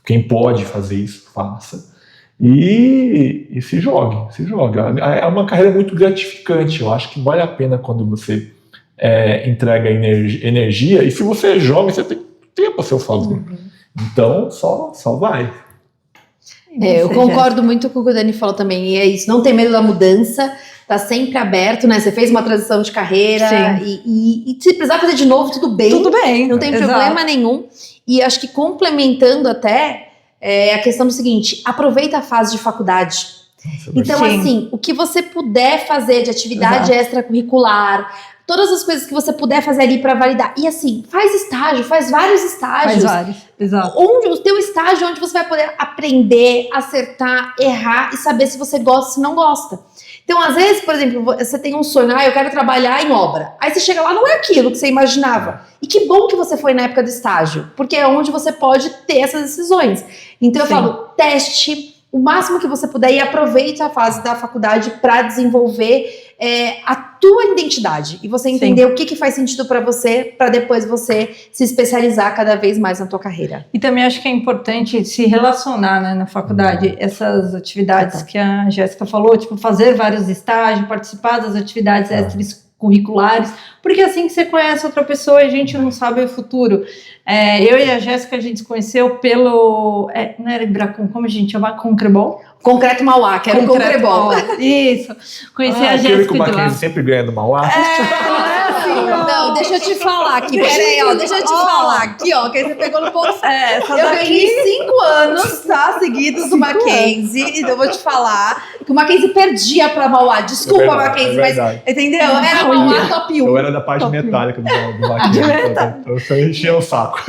quem pode fazer isso, faça. E se jogue. É uma carreira muito gratificante. Eu acho que vale a pena quando você entrega energia. E se você é jovem, você tem tempo a seu favor. Então, só vai. Eu concordo muito com o que o Dani falou também, e é isso, não tem medo da mudança, tá sempre aberto, né? Você fez uma transição de carreira e se precisar fazer de novo, tudo bem. Tudo bem. Não tem problema nenhum. E acho que complementando até, a questão do seguinte, aproveita a fase de faculdade. Então, assim, o que você puder fazer de atividade extracurricular, todas as coisas que você puder fazer ali para validar. E assim, faz estágio, faz vários estágios. Faz vários, exato. O teu estágio onde você vai poder aprender, acertar, errar e saber se você gosta ou se não gosta. Então, às vezes, por exemplo, você tem um sonho, eu quero trabalhar em obra. Aí você chega lá, não é aquilo que você imaginava. E que bom que você foi na época do estágio, porque é onde você pode ter essas decisões. Então, eu falo, teste o máximo que você puder e aproveite a fase da faculdade para desenvolver a tua identidade e você entender o que faz sentido para você, para depois você se especializar cada vez mais na tua carreira. E também acho que é importante se relacionar, né, na faculdade, essas atividades que a Jéssica falou, tipo fazer vários estágios, participar das atividades extracurriculares, porque assim que você conhece outra pessoa, a gente não sabe o futuro. Eu e a Jéssica, a gente se conheceu pelo... não era Ibracon, como a gente chama? Concrebol? Concreto Mauá, que era o Concrebol. Isso. Conheci a Jéssica aquele que o de lá. Mackenzie sempre ganha do Mauá. Não, deixa eu te falar aqui. Peraí, ó, deixa eu te falar aqui, ó, que aí você pegou no ponto. Eu ganhei 5 anos, tá, seguidos do Mackenzie, então eu vou te falar que o Mackenzie perdia pra Mauá. Desculpa, Mackenzie, mas entendeu? Era Mauá top 1. Eu era da parte metálica do Mackenzie, então eu enchia o saco.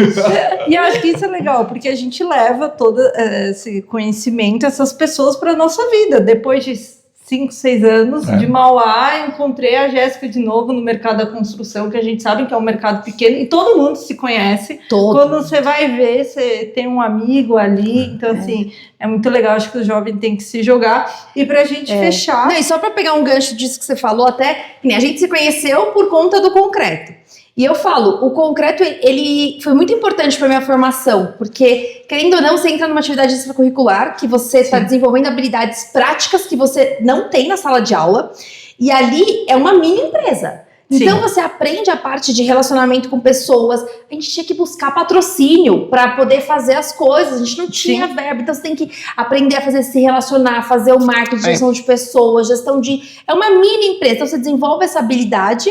E eu acho que isso é legal, porque a gente leva todo esse conhecimento, essas pessoas para nossa vida. Depois de 5, 6 anos de Mauá, eu encontrei a Jéssica de novo no mercado da construção, que a gente sabe que é um mercado pequeno e todo mundo se conhece. Quando você vai ver, você tem um amigo ali, então assim, é muito legal, acho que o jovem tem que se jogar. E pra gente fechar... Não, e só para pegar um gancho disso que você falou, até, a gente se conheceu por conta do concreto. E eu falo, o concreto, ele foi muito importante para minha formação, porque, querendo ou não, você entra numa atividade extracurricular, que você está desenvolvendo habilidades práticas que você não tem na sala de aula, e ali é uma mini empresa. Então você aprende a parte de relacionamento com pessoas, a gente tinha que buscar patrocínio para poder fazer as coisas, a gente não tinha verba, então você tem que aprender a fazer, se relacionar, fazer o marketing, gestão de pessoas, gestão de... É uma mini empresa, então você desenvolve essa habilidade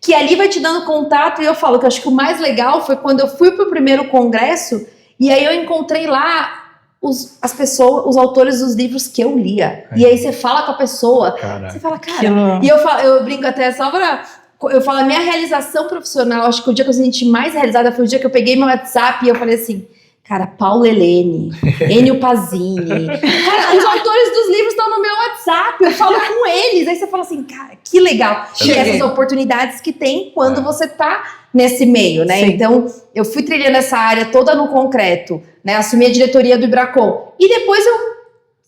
que ali vai te dando contato, e eu falo que eu acho que o mais legal foi quando eu fui pro primeiro congresso, e aí eu encontrei lá as pessoas, os autores dos livros que eu lia. E aí você fala com a pessoa, você fala, cara... E eu brinco até só pra... Eu falo, a minha realização profissional, acho que o dia que eu senti mais realizada foi o dia que eu peguei meu WhatsApp e eu falei assim... Cara, Paulo Helene, Enio Pazini. Cara, os autores dos livros estão no meu WhatsApp, eu falo com eles. Aí você fala assim, cara, que legal. E essas oportunidades que tem quando você tá nesse meio, né? Então, eu fui trilhando essa área toda no concreto, né? Assumi a diretoria do Ibracon. E depois eu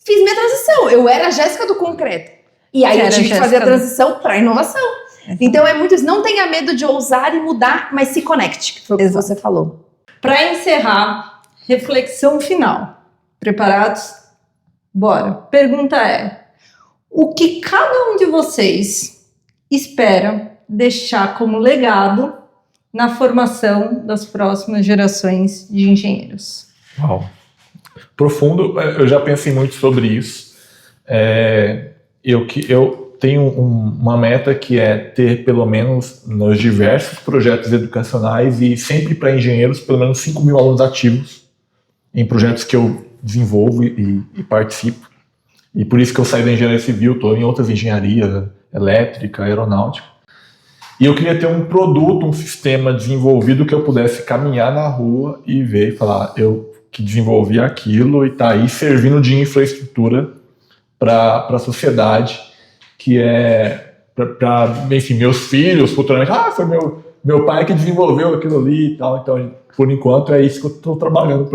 fiz minha transição. Eu era a Jéssica do concreto. E aí eu tive que fazer a transição para inovação. Então, é muito isso. Não tenha medo de ousar e mudar, mas se conecte, que foi o que você falou. Para encerrar... Reflexão final. Preparados? Bora. Pergunta é: o que cada um de vocês espera deixar como legado na formação das próximas gerações de engenheiros? Uau. Profundo, eu já pensei muito sobre isso. Eu tenho uma meta que é ter, pelo menos nos diversos projetos educacionais e sempre para engenheiros, pelo menos 5 mil alunos ativos em projetos que eu desenvolvo e participo. E por isso que eu saí da engenharia civil, estou em outras engenharias, elétrica, aeronáutica. E eu queria ter um produto, um sistema desenvolvido que eu pudesse caminhar na rua e ver e falar, eu que desenvolvi aquilo e está aí servindo de infraestrutura para a sociedade, que é para, enfim, meus filhos futuramente, foi meu pai que desenvolveu aquilo ali e tal. Então, por enquanto, é isso que eu estou trabalhando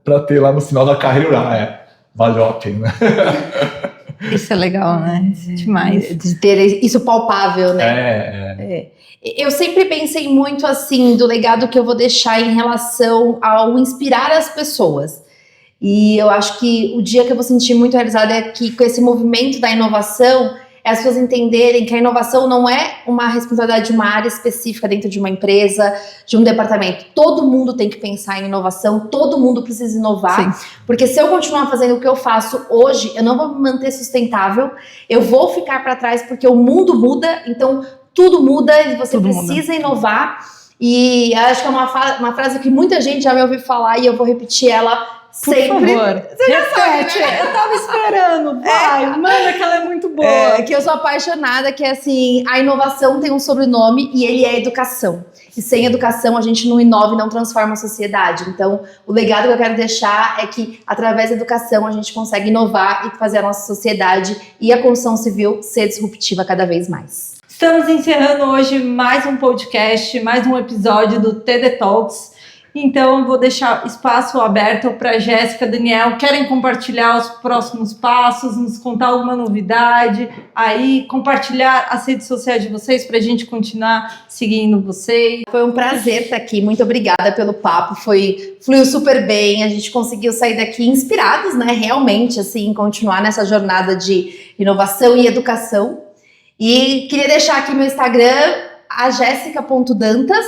para ter lá no final da carreira. Valeu a pena. Isso é legal, né? Demais. De ter isso palpável, né? Eu sempre pensei muito assim, do legado que eu vou deixar em relação ao inspirar as pessoas. E eu acho que o dia que eu vou sentir muito realizada é que com esse movimento da inovação, é as pessoas entenderem que a inovação não é uma responsabilidade de uma área específica dentro de uma empresa, de um departamento. Todo mundo tem que pensar em inovação, todo mundo precisa inovar, Sim. porque se eu continuar fazendo o que eu faço hoje, eu não vou me manter sustentável, eu vou ficar para trás porque o mundo muda, então tudo muda e você Tudo precisa inovar. E acho que é uma frase que muita gente já me ouviu falar e eu vou repetir ela Por sempre. favor, repete. Eu tava esperando. Vai, manda que ela é muito boa. Que eu sou apaixonada, que é assim, a inovação tem um sobrenome e ele é educação. E sem educação a gente não inova e não transforma a sociedade. Então, o legado que eu quero deixar é que, através da educação, a gente consegue inovar e fazer a nossa sociedade e a construção civil ser disruptiva cada vez mais. Estamos encerrando hoje mais um podcast, mais um episódio do TD Talks. Então, vou deixar espaço aberto para Jéssica, Daniel. Querem compartilhar os próximos passos, nos contar alguma novidade? Aí, compartilhar as redes sociais de vocês para a gente continuar seguindo vocês. Foi um prazer estar aqui. Muito obrigada pelo papo. Fluiu super bem. A gente conseguiu sair daqui inspirados, né? Realmente, assim, continuar nessa jornada de inovação e educação. E queria deixar aqui meu Instagram, a jéssica.dantas.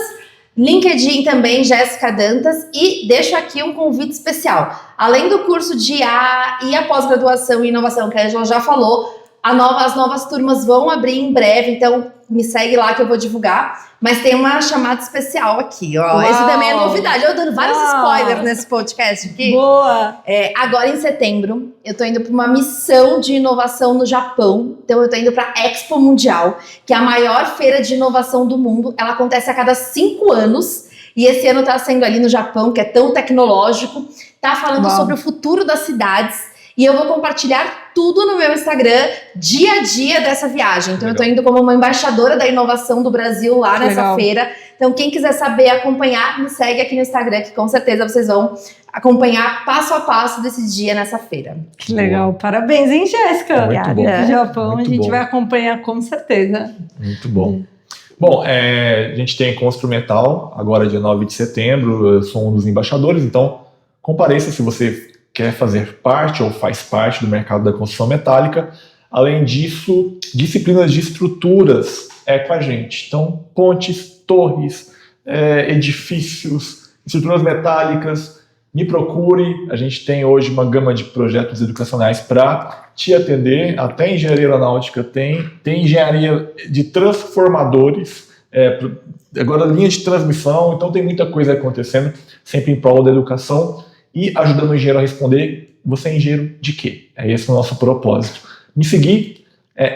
LinkedIn também, Jéssica Dantas, e deixo aqui um convite especial. Além do curso de IA e a pós-graduação em inovação, que a Angela já falou, as novas turmas vão abrir em breve, então me segue lá que eu vou divulgar. Mas tem uma chamada especial aqui, ó. Uau. Esse também é novidade. Eu dando vários Uau. spoilers nesse podcast aqui. Boa! Agora em setembro, eu tô indo para uma missão de inovação no Japão. Então eu tô indo para a Expo Mundial, que é a maior feira de inovação do mundo. Ela acontece a cada 5 anos. E esse ano tá sendo ali no Japão, que é tão tecnológico. Tá falando Uau. sobre o futuro das cidades. E eu vou compartilhar tudo no meu Instagram, dia a dia dessa viagem. Então, Legal. eu tô indo como uma embaixadora da inovação do Brasil lá nessa Legal. feira. Então, quem quiser saber, acompanhar, me segue aqui no Instagram, que com certeza vocês vão acompanhar passo a passo desse dia nessa feira. Que legal. Parabéns, hein, Jéssica? Muito bom. No Japão, Muito a gente bom. vai acompanhar com certeza. Muito bom. Bom, a gente tem Construmental, agora dia 9 de setembro, eu sou um dos embaixadores, então compareça se você quer fazer parte ou faz parte do mercado da construção metálica. Além disso, disciplinas de estruturas com a gente. Então, pontes, torres, edifícios, estruturas metálicas, me procure. A gente tem hoje uma gama de projetos educacionais para te atender. Até engenharia aeronáutica tem engenharia de transformadores, agora linha de transmissão. Então, tem muita coisa acontecendo, sempre em prol da educação. E ajudando o engenheiro a responder, você é engenheiro de quê? É esse o nosso propósito. Me seguir,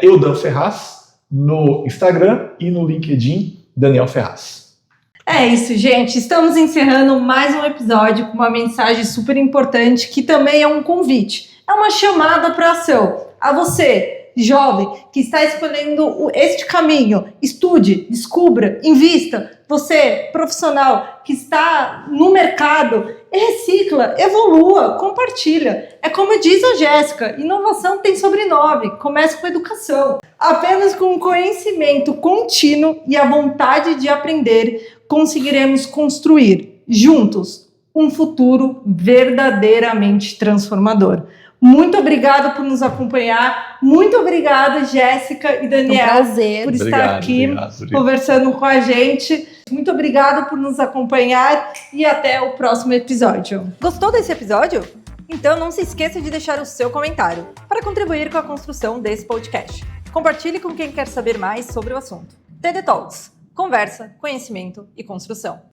Eudan Ferraz, no Instagram e no LinkedIn, Daniel Ferraz. É isso, gente. Estamos encerrando mais um episódio com uma mensagem super importante, que também é um convite. É uma chamada para ação. A você, jovem, que está escolhendo este caminho, estude, descubra, invista. Você, profissional, que está no mercado, recicla, evolua, compartilha. É como diz a Jéssica, inovação tem sobrenome, começa com educação. Apenas com conhecimento contínuo e a vontade de aprender, conseguiremos construir, juntos, um futuro verdadeiramente transformador. Muito obrigada por nos acompanhar. Muito obrigada, Jéssica e Daniel, prazer. por estar aqui Obrigado. conversando com a gente. Muito obrigada por nos acompanhar e até o próximo episódio. Gostou desse episódio? Então não se esqueça de deixar o seu comentário para contribuir com a construção desse podcast. Compartilhe com quem quer saber mais sobre o assunto. TD Talks. Conversa, conhecimento e construção.